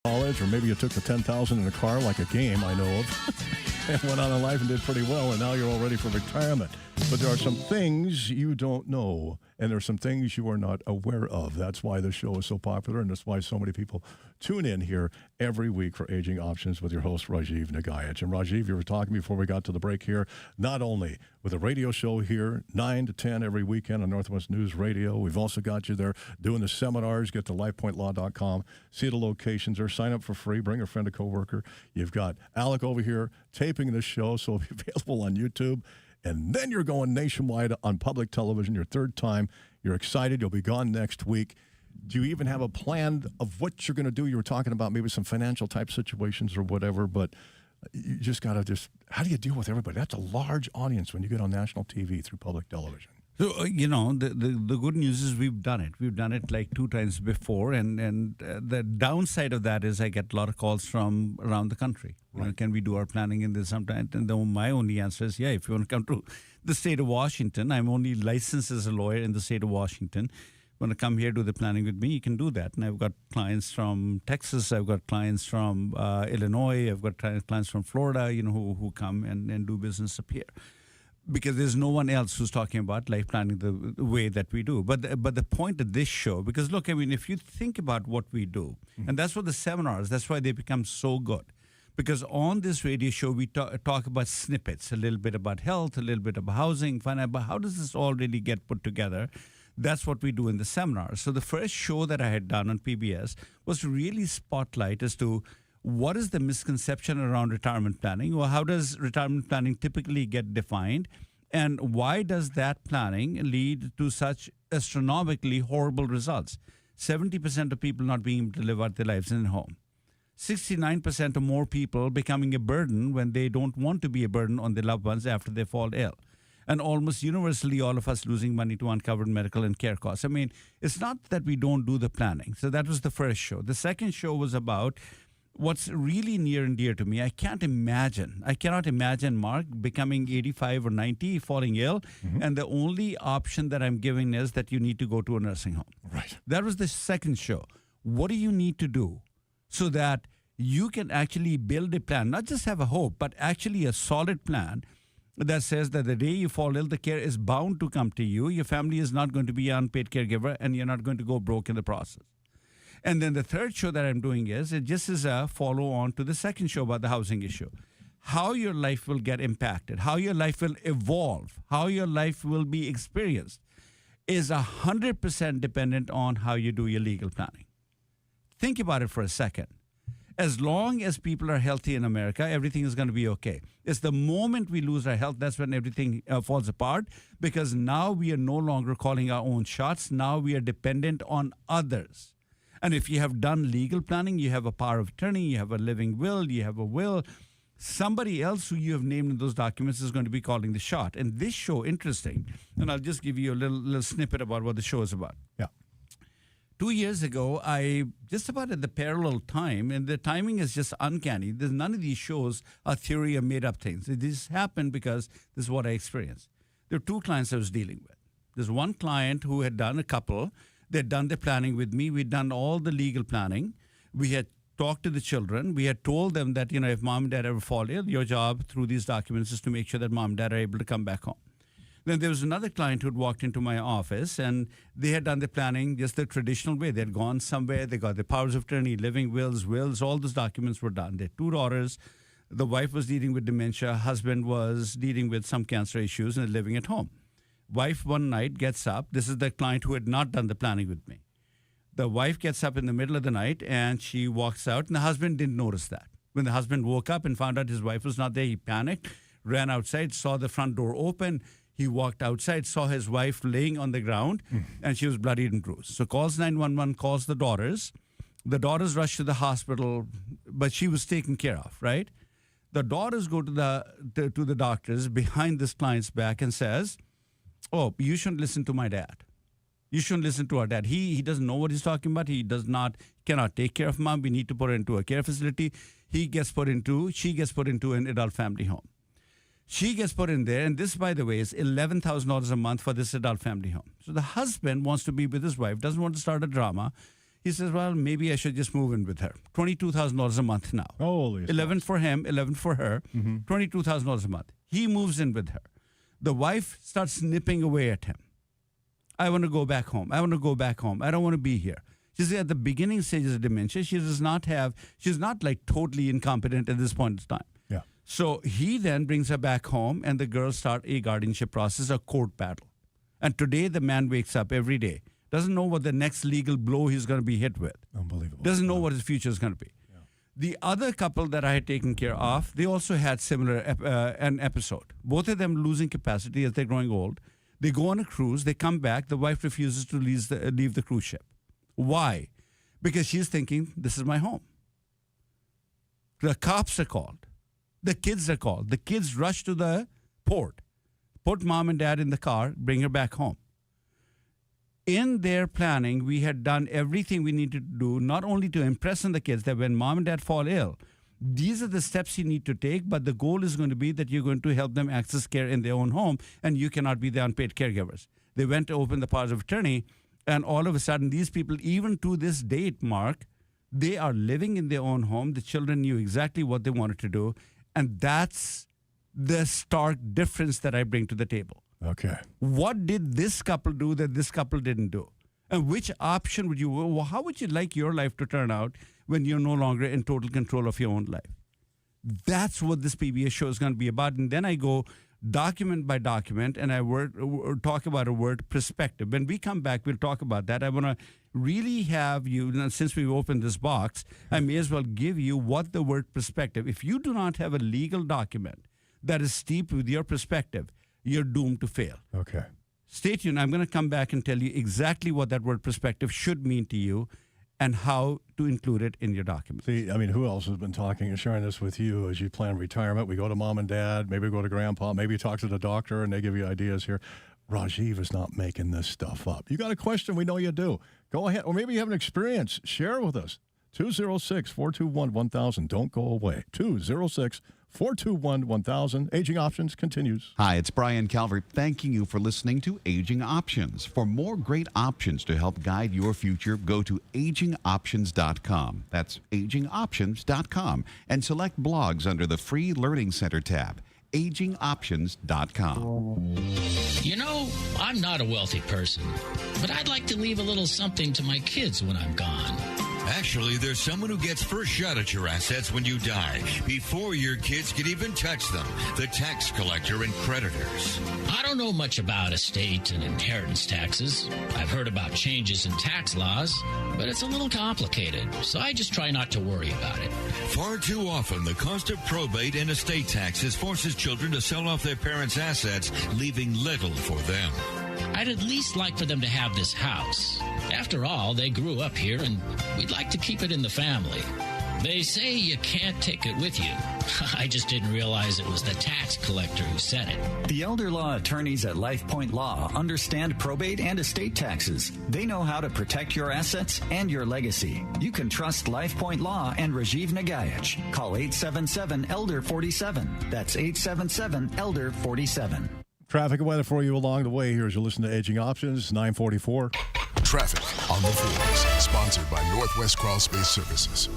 College, or maybe you took the 10,000 in a car like a game I know of and went on in life and did pretty well, and now you're all ready for retirement. But there are some things you don't know, and there are some things you are not aware of. That's why this show is so popular, and that's why so many people tune in here every week for Aging Options with your host, Rajiv Nagaich. And Rajiv, you were talking before we got to the break here, not only with a radio show here, 9 to 10 every weekend on Northwest News Radio. We've also got you there doing the seminars. Get to lifepointlaw.com, see the locations there, sign up for free, bring a friend, a coworker. You've got Alec over here taping this show, so it'll be available on YouTube. And then you're going nationwide on public television, your third time. You're excited. You'll be gone next week. Do you even have a plan of what you're going to do? You were talking about maybe some financial type situations or whatever, but you just got to how do you deal with everybody? That's a large audience when you get on national TV through public television. So, the good news is we've done it. We've done it like 2 times before, and the downside of that is I get a lot of calls from around the country. Right. Can we do our planning in this sometime? And my only answer is, yeah, if you want to come to the state of Washington, I'm only licensed as a lawyer in the state of Washington. Want to come here, do the planning with me, you can do that. And I've got clients from Texas, I've got clients from Illinois, I've got clients from Florida, who come and do business up here. Because there's no one else who's talking about life planning the way that we do. But the point of this show, because look, if you think about what we do, and that's what the seminars, that's why they become so good. Because on this radio show, we talk about snippets, a little bit about health, a little bit about housing, finance, but how does this all really get put together? That's what we do in the seminars. So the first show that I had done on PBS was to really spotlight as to what is the misconception around retirement planning, or how does retirement planning typically get defined, and why does that planning lead to such astronomically horrible results? 70% of people not being able to live out their lives in a home. 69% or more people becoming a burden when they don't want to be a burden on their loved ones after they fall ill. And almost universally, all of us losing money to uncovered medical and care costs. I mean, it's not that we don't do the planning. So that was the first show. The second show was about what's really near and dear to me. I cannot imagine, Mark, becoming 85 or 90, falling ill, and the only option that I'm giving is that you need to go to a nursing home. Right. That was the second show. What do you need to do so that you can actually build a plan, not just have a hope, but actually a solid plan that says that the day you fall ill, the care is bound to come to you. Your family is not going to be an unpaid caregiver, and you're not going to go broke in the process. And then the third show that I'm doing is, it just is a follow-on to the second show about the housing issue. How your life will get impacted, how your life will evolve, how your life will be experienced is 100% dependent on how you do your legal planning. Think about it for a second. As long as people are healthy in America, everything is going to be okay. It's the moment we lose our health, that's when everything falls apart, because now we are no longer calling our own shots. Now we are dependent on others. And if you have done legal planning, you have a power of attorney, you have a living will, you have a will, somebody else who you have named in those documents is going to be calling the shot. And this show, interesting, and I'll just give you a little snippet about what the show is about. Yeah. 2 years ago, I just about at the parallel time, and the timing is just uncanny. None of these shows are theory or made-up things. This happened because this is what I experienced. There are two clients I was dealing with. There's one client who had done a couple. They'd done the planning with me. We'd done all the legal planning. We had talked to the children. We had told them that, if mom and dad ever fall ill, your job through these documents is to make sure that mom and dad are able to come back home. Then there was another client who'd walked into my office, and they had done the planning just the traditional way. They'd gone somewhere. They got the powers of attorney, living wills, all those documents were done. They had 2 daughters. The wife was dealing with dementia. Husband was dealing with some cancer issues and living at home. Wife one night gets up. This is the client who had not done the planning with me. The wife gets up in the middle of the night and she walks out, and the husband didn't notice that. When the husband woke up and found out his wife was not there, he panicked, ran outside, saw the front door open. He walked outside, saw his wife laying on the ground, and she was bloodied and bruised. So calls 911, calls the daughters. The daughters rush to the hospital, but she was taken care of, right? The daughters go to the doctors behind this client's back and says, "Oh, you shouldn't listen to my dad. You shouldn't listen to our dad. He doesn't know what he's talking about. He cannot take care of mom. We need to put her into a care facility." She gets put into an adult family home. She gets put in there, and this, by the way, is $11,000 a month for this adult family home. So the husband wants to be with his wife, doesn't want to start a drama. He says, well, maybe I should just move in with her. $22,000 a month now. Holy 11 for him, 11 for her, $22,000 a month. He moves in with her. The wife starts nipping away at him. I want to go back home. I want to go back home. I don't want to be here. She's at the beginning stages of dementia. She's not like totally incompetent at this point in time. Yeah. So he then brings her back home, and the girls start a guardianship process, a court battle. And today the man wakes up every day, doesn't know what the next legal blow he's going to be hit with. Unbelievable. Doesn't know what his future is going to be. Yeah. The other couple that I had taken care of, they also had similar an episode. Both of them losing capacity as they're growing old. They go on a cruise. They come back. The wife refuses to leave the cruise ship. Why? Because she's thinking, this is my home. The cops are called. The kids are called. The kids rush to the port, put mom and dad in the car, bring her back home. In their planning, we had done everything we needed to do, not only to impress on the kids that when mom and dad fall ill, these are the steps you need to take, but the goal is going to be that you're going to help them access care in their own home, and you cannot be the unpaid caregivers. They went to open the powers of attorney, and all of a sudden, these people, even to this date, Mark, they are living in their own home. The children knew exactly what they wanted to do. And that's the stark difference that I bring to the table. Okay. What did this couple do that this couple didn't do? And which option how would you like your life to turn out when you're no longer in total control of your own life? That's what this PBS show is going to be about. And then I go document by document, and I talk about a word, perspective. When we come back, we'll talk about that. I want to really have you, since we've opened this box, I may as well give you what the word perspective. If you do not have a legal document that is steeped with your perspective, you're doomed to fail. Okay. Stay tuned. I'm going to come back and tell you exactly what that word perspective should mean to you and how to include it in your document. See, I mean, who else has been talking and sharing this with you as you plan retirement? We go to mom and dad, maybe we go to grandpa, maybe you talk to the doctor and they give you ideas here. Rajiv is not making this stuff up. You got a question? We know you do. Go ahead. Or maybe you have an experience. Share with us. 206-421-1000. Don't go away. 206-421-1000. Aging Options continues. Hi, it's Brian Calvert thanking you for listening to Aging Options. For more great options to help guide your future, go to AgingOptions.com. That's AgingOptions.com. And select blogs under the free Learning Center tab. AgingOptions.com. You know, I'm not a wealthy person, but I'd like to leave a little something to my kids when I'm gone. Actually, there's someone who gets first shot at your assets when you die, before your kids can even touch them. The tax collector and creditors. I don't know much about estate and inheritance taxes. I've heard about changes in tax laws, but it's a little complicated, so I just try not to worry about it. Far too often, the cost of probate and estate taxes forces children to sell off their parents' assets, leaving little for them. I'd at least like for them to have this house. After all, they grew up here, and we'd like to keep it in the family. They say you can't take it with you. I just didn't realize it was the tax collector who said it. The elder law attorneys at LifePoint Law understand probate and estate taxes. They know how to protect your assets and your legacy. You can trust LifePoint Law and Rajiv Nagaich. Call 877-ELDER-47. That's 877-ELDER-47. Traffic and weather for you along the way here as you listen to Aging Options, 944. Traffic on the fours, sponsored by Northwest Crawl Space Services.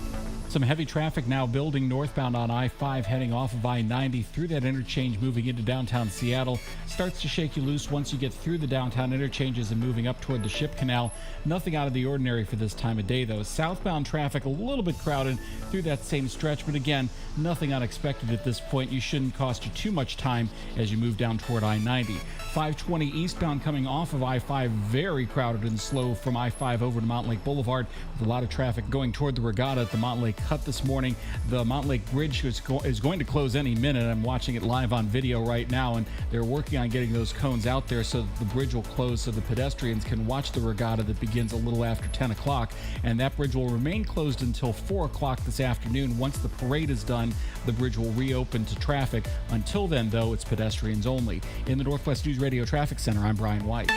Some heavy traffic now building northbound on I-5 heading off of I-90 through that interchange moving into downtown Seattle. Starts to shake you loose once you get through the downtown interchanges and moving up toward the Ship Canal. Nothing out of the ordinary for this time of day, though. Southbound traffic a little bit crowded through that same stretch, but again, nothing unexpected at this point. You shouldn't cost you too much time as you move down toward I-90. 520 eastbound coming off of I-5, very crowded and slow from I-5 over to Mountain Lake Boulevard with a lot of traffic going toward the regatta at the Mountain Lake Cut this morning. The Mountain Lake Bridge is going to close any minute. I'm watching it live on video right now, and they're working on getting those cones out there so that the bridge will close so the pedestrians can watch the regatta that begins a little after 10 o'clock. And that bridge will remain closed until 4 o'clock this afternoon. Once the parade is done, the bridge will reopen to traffic. Until then, though, it's pedestrians only. In the Northwest News Radio Traffic Center, I'm Brian White.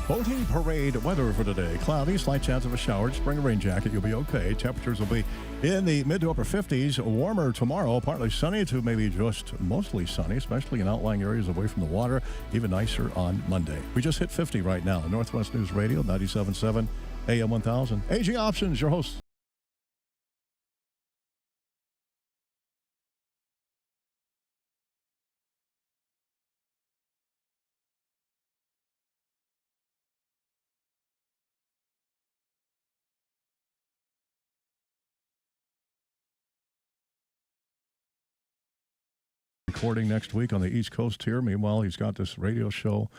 Boating parade weather for today. Cloudy, slight chance of a shower. Just bring a rain jacket. You'll be okay. Temperatures will be in the mid to upper 50s. Warmer tomorrow. Partly sunny to maybe just mostly sunny, especially in outlying areas away from the water. Even nicer on Monday. We just hit 50 right now. Northwest News Radio, 97.7 AM 1000. Aging Options, your host. Recording next week on the East Coast here. Meanwhile, he's got this radio show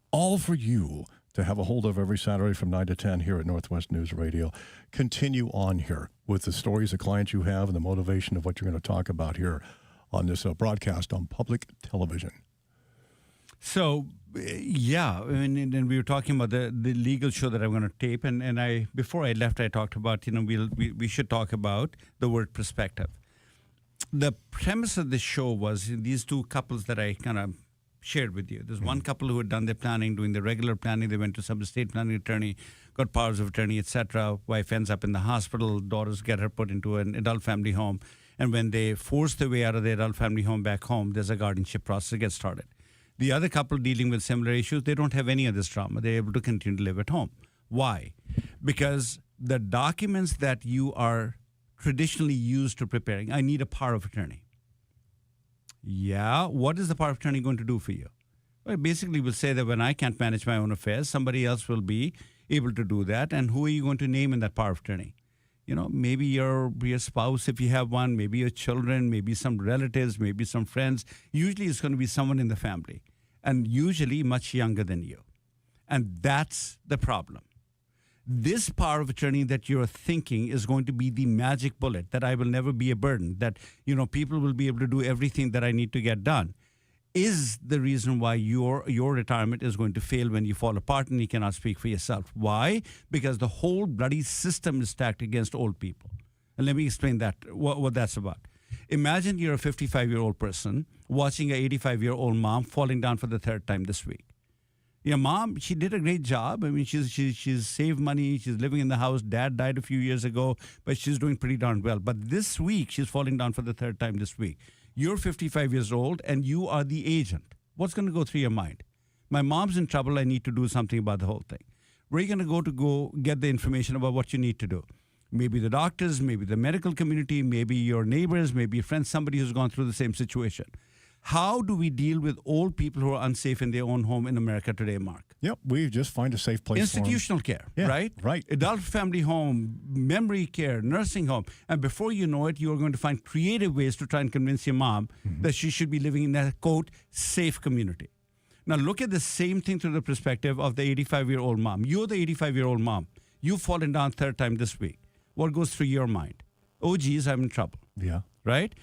all for you to have a hold of every Saturday from 9 to 10 here at Northwest News Radio. Continue on here with the stories of clients you have and the motivation of what you're going to talk about here on this broadcast on public television. So, yeah, and we were talking about the legal show that I'm going to tape, and I before I left, I talked about, we should talk about the word perspective. The premise of this show was these two couples that I kind of shared with you. There's one couple who had done their planning, doing the regular planning. They went to some estate planning attorney, got powers of attorney, etc. Wife ends up in the hospital. Daughters get her put into an adult family home. And when they force their way out of the adult family home back home, there's a guardianship process that gets started. The other couple dealing with similar issues, they don't have any of this drama. They're able to continue to live at home. Why? Because the documents that you are traditionally used to preparing, I need a power of attorney. Yeah, what is the power of attorney going to do for you? Well, it basically will say that when I can't manage my own affairs, somebody else will be able to do that. And who are you going to name in that power of attorney? Maybe your spouse, if you have one, maybe your children, maybe some relatives, maybe some friends. Usually it's going to be someone in the family, and usually much younger than you. And that's the problem. This power of attorney that you're thinking is going to be the magic bullet, that I will never be a burden, that, people will be able to do everything that I need to get done. is the reason why your retirement is going to fail when you fall apart and you cannot speak for yourself. Why? Because the whole bloody system is stacked against old people. And let me explain that, what that's about. Imagine you're a 55-year-old person watching an 85-year-old mom falling down for the third time this week. Your mom, she did a great job. I mean, she's saved money. She's living in the house. Dad died a few years ago, but she's doing pretty darn well. But this week, she's falling down for the third time this week. You're 55 years old, and you are the agent. What's going to go through your mind? My mom's in trouble. I need to do something about the whole thing. Where are you going to go get the information about what you need to do? Maybe the doctors, maybe the medical community, maybe your neighbors, maybe your friends, somebody who's gone through the same situation. How do we deal with old people who are unsafe in their own home in America today, Mark? Yep, we just find a safe place Institutional for them. care, right? Right. Adult family home, memory care, nursing home. And before you know it, you're going to find creative ways to try and convince your mom that she should be living in that, quote, safe community. Now, look at the same thing through the perspective of the 85-year-old mom. You're the 85-year-old mom. You've fallen down third time this week. What goes through your mind? Oh, geez, I'm in trouble. Yeah. Right?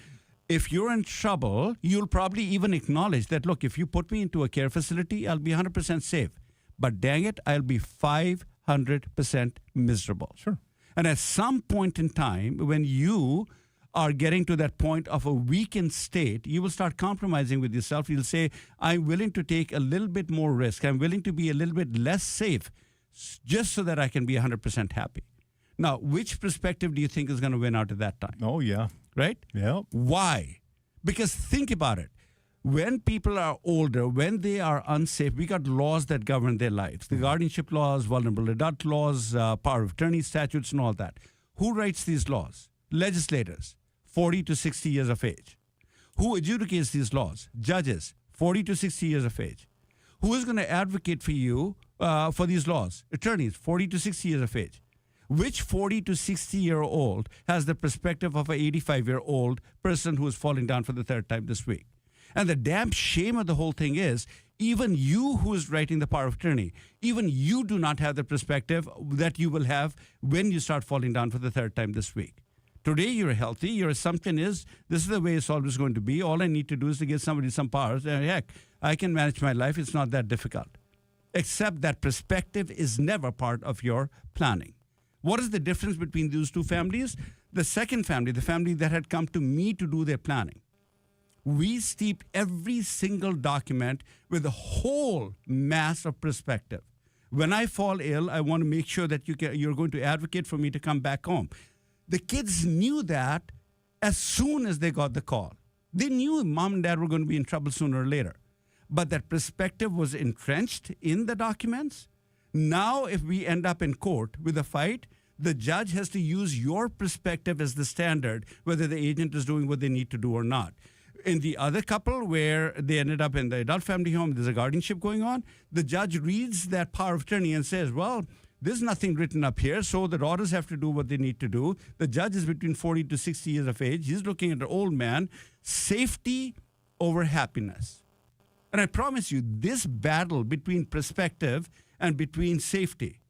If you're in trouble, you'll probably even acknowledge that, look, if you put me into a care facility, I'll be 100% safe. But dang it, I'll be 500% miserable. Sure. And at some point in time, when you are getting to that point of a weakened state, you will start compromising with yourself. You'll say, I'm willing to take a little bit more risk. I'm willing to be a little bit less safe just so that I can be 100% happy. Now, which perspective do you think is going to win out at that time? Oh, yeah. Right? Yeah. Why? Because think about it. When people are older, when they are unsafe, we got laws that govern their lives. The guardianship laws, vulnerable adult laws, power of attorney statutes, and all that. Who writes these laws? Legislators, 40 to 60 years of age. Who adjudicates these laws? Judges, 40 to 60 years of age. Who is going to advocate for you for these laws? Attorneys, 40 to 60 years of age. Which 40 to 60-year-old has the perspective of an 85-year-old person who is falling down for the third time this week? And the damn shame of the whole thing is, even you who is writing the power of attorney, even you do not have the perspective that you will have when you start falling down for the third time this week. Today you're healthy. Your assumption is, this is the way it's always going to be. All I need to do is to give somebody some powers. And heck, I can manage my life. It's not that difficult. Except that perspective is never part of your planning. What is the difference between those two families? The second family, the family that had come to me to do their planning. We steeped every single document with a whole mass of perspective. When I fall ill, I want to make sure that you're going to advocate for me to come back home. The kids knew that as soon as they got the call. They knew mom and dad were going to be in trouble sooner or later. But that perspective was entrenched in the documents. Now, if we end up in court with a fight, the judge has to use your perspective as the standard, whether the agent is doing what they need to do or not. In the other couple where they ended up in the adult family home, there's a guardianship going on, the judge reads that power of attorney and says, well, there's nothing written up here, so the daughters have to do what they need to do. The judge is between 40 to 60 years of age. He's looking at an old man. Safety over happiness. And I promise you, this battle between perspective and between safety,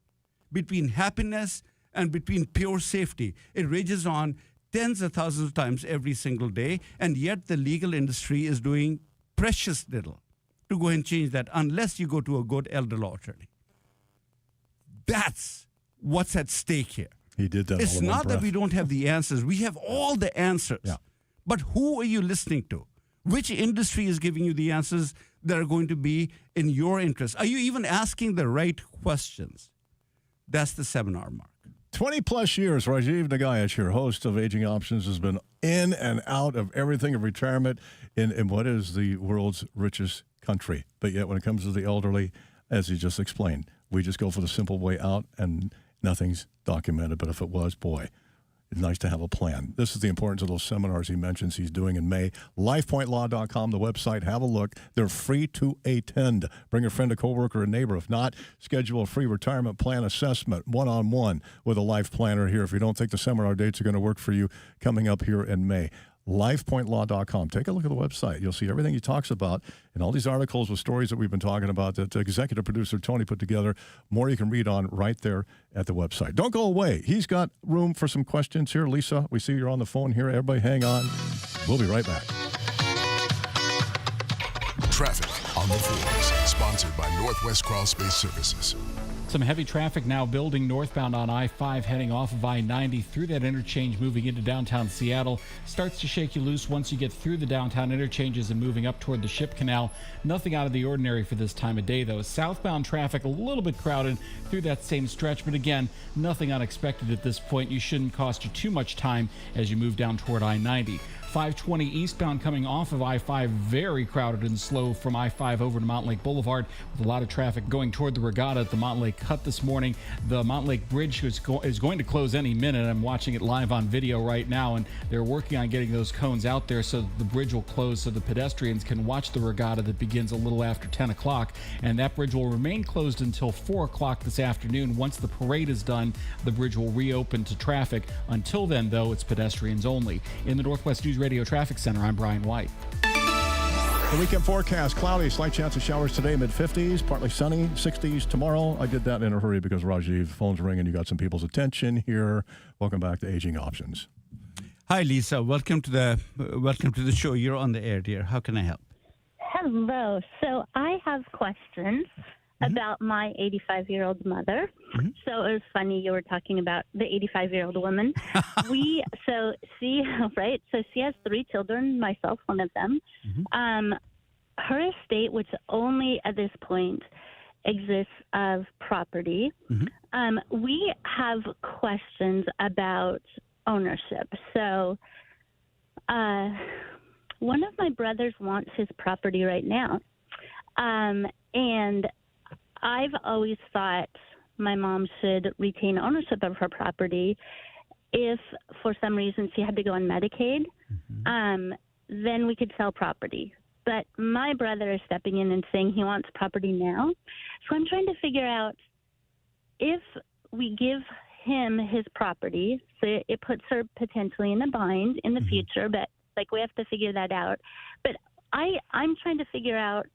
between happiness and between pure safety, it rages on tens of thousands of times every single day, and yet the legal industry is doing precious little to go and change that unless you go to a good elder law attorney. That's what's at stake here. He did that. It's all in one not that breath. we don't have the answers. We have all the answers. Yeah. But who are you listening to? Which industry is giving you the answers that are going to be in your interest? Are you even asking the right questions? That's the seminar, Mark. 20 plus years, Rajiv Nagaich, your host of Aging Options, has been in and out of everything of retirement in what is the world's richest country. But yet when it comes to the elderly, as you just explained, we just go for the simple way out and nothing's documented. But if it was, boy, it's nice to have a plan. This is the importance of those seminars he mentions he's doing in May. LifePointLaw.com, the website. Have a look. They're free to attend. Bring a friend, a coworker, a neighbor. If not, schedule a free retirement plan assessment one-on-one with a life planner here. If you don't think the seminar dates are going to work for you, coming up here in May. LifePointLaw.com. Take a look at the website. You'll see everything he talks about and all these articles with stories that we've been talking about that executive producer Tony put together. More you can read on right there at the website. Don't go away. He's got room for some questions here. Lisa, we see you're on the phone here. Everybody hang on. We'll be right back. Traffic on the 4s, sponsored by Northwest Crawl Space Services. Some heavy traffic now building northbound on I-5 heading off of I-90 through that interchange moving into downtown Seattle. Starts to shake you loose once you get through the downtown interchanges and moving up toward the Ship Canal. Nothing out of the ordinary for this time of day, though. Southbound traffic a little bit crowded through that same stretch, but again, nothing unexpected at this point. You shouldn't cost you too much time as you move down toward I-90. 520 eastbound coming off of I-5, very crowded and slow from I-5 over to Mountain Lake Boulevard with a lot of traffic going toward the regatta at the Mountain Lake Cut this morning. The Mountain Lake Bridge is going to close any minute. I'm watching it live on video right now, and they're working on getting those cones out there so the bridge will close so the pedestrians can watch the regatta that begins a little after 10 o'clock. And that bridge will remain closed until 4 o'clock this afternoon. Once the parade is done, the bridge will reopen to traffic. Until then, though, it's pedestrians only. In the Northwest News Radio Traffic Center, I'm Brian White. The weekend forecast, cloudy, slight chance of showers today, mid-50s, partly sunny, 60s tomorrow. I did that in a hurry because, Rajiv, phone's ringing. You got some people's attention here. Welcome back to Aging Options. Hi, Lisa. Welcome to the show. You're on the air, dear. How can I help? Hello. So I have questions about my 85-year-old mother. So it was funny you were talking about the 85-year-old woman. So she has 3 children, myself one of them. Her estate, which only at this point exists of property, we have questions about ownership. So one of my brothers wants his property right now. And I've always thought my mom should retain ownership of her property. If for some reason she had to go on Medicaid, then we could sell property. But my brother is stepping in and saying he wants property now. So I'm trying to figure out if we give him his property, so it puts her potentially in a bind in the future, but we have to figure that out. But I'm trying to figure out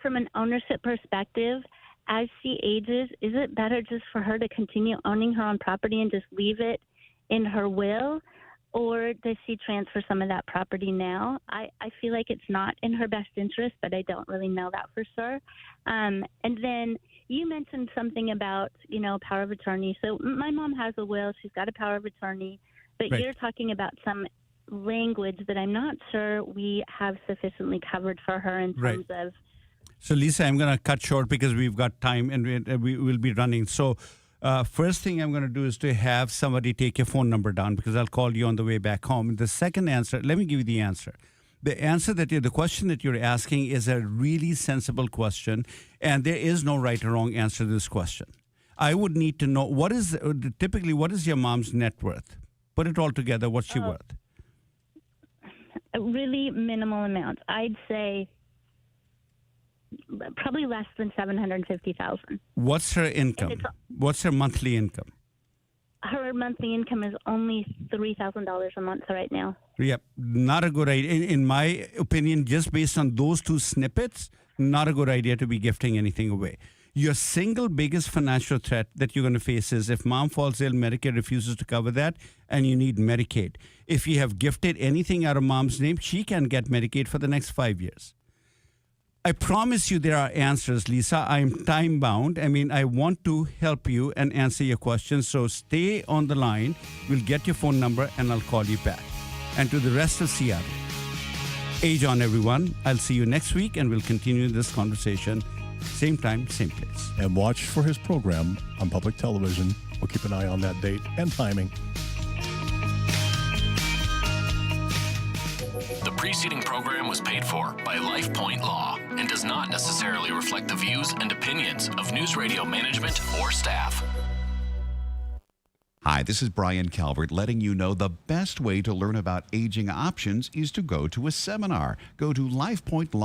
from an ownership perspective, as she ages, is it better just for her to continue owning her own property and just leave it in her will? Or does she transfer some of that property now? I feel like it's not in her best interest, but I don't really know that for sure. And then you mentioned something about, power of attorney. So my mom has a will. She's got a power of attorney. But you're talking about some language that I'm not sure we have sufficiently covered for her in terms of. So, Lisa, I'm going to cut short because we've got time and we will be running. So, first thing I'm going to do is to have somebody take your phone number down because I'll call you on the way back home. The second answer, let me give you the answer. The question that you're asking is a really sensible question, and there is no right or wrong answer to this question. I would need to know what is your mom's net worth? Put it all together. What's she worth? A really minimal amount. I'd say probably less than $750,000. What's her income? What's her monthly income? Her monthly income is only $3,000 a month right now. Yep, not a good idea. In my opinion, just based on those 2 snippets, not a good idea to be gifting anything away. Your single biggest financial threat that you're going to face is if mom falls ill, Medicare refuses to cover that, and you need Medicaid. If you have gifted anything out of mom's name, she can get Medicaid for the next 5 years. I promise you there are answers, Lisa. I'm time bound. I want to help you and answer your questions. So stay on the line. We'll get your phone number and I'll call you back. And to the rest of Seattle, age on, everyone. I'll see you next week and we'll continue this conversation. Same time, same place. And watch for his program on public television. We'll keep an eye on that date and timing. The preceding program was paid for by LifePoint Law and does not necessarily reflect the views and opinions of News Radio management or staff. Hi, this is Brian Calvert letting you know the best way to learn about aging options is to go to a seminar. Go to LifePoint Law.